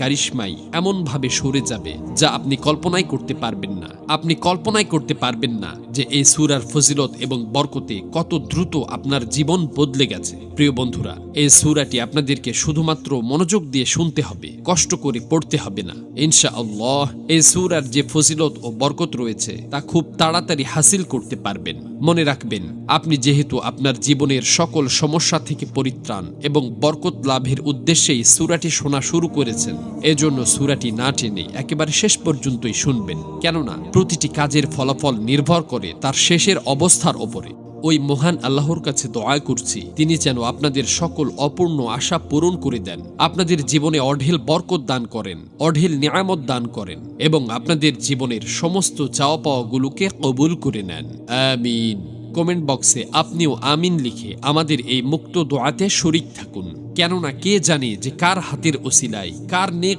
কারিশমাই এমনভাবে সরে যাবে যা আপনি কল্পনাই করতে পারবেন না। আপনি কল্পনাই করতে পারবেন না যে এই সূরার ফজিলত এবং বরকতে কত দ্রুত আপনার জীবন বদলে গেছে। প্রিয় বন্ধুরা, এই সূরাটি আপনাদেরকে শুধুমাত্র মনোযোগ দিয়ে শুনতে হবে, কষ্ট করে পড়তে হবে না। ইনশাআল্লাহ এই সূরার যে ফজিলত ও বরকত রয়েছে তা খুব তাড়াতাড়ি হাসিল করতে পারবেন। মনে রাখবেন, আপনি যেহেতু আপনার জীবনের সকল সমস্যা থেকে পরিত্রাণ এবং বরকত লাভের উদ্দেশ্যেই সূরাটি শোনা শুরু করেছেন, এজন্য সূরাটি না টেনে একেবারে শেষ পর্যন্তই শুনবেন। কেননা প্রতিটি কাজের ফলাফল নির্ভর করে তার শেষের অবস্থার ওপরে। ওই মহান আল্লাহর কাছে দোয়া করছি, তিনি যেন আপনাদের সকল অপূর্ণ আশা পূরণ করে দেন, আপনাদের জীবনে অঢেল বরকত দান করেন, অঢেল নিয়ামত দান করেন এবং আপনাদের জীবনের সমস্ত চাওয়া পাওয়াগুলোকে কবুল করে নেন। আমিন। কমেন্ট বক্সে আপনিও আমিন লিখে আমাদের এই মুক্ত দোয়াতে শরীক থাকুন। কেননা কে জানে যে কার হাতের ওসিলায়, কার নেক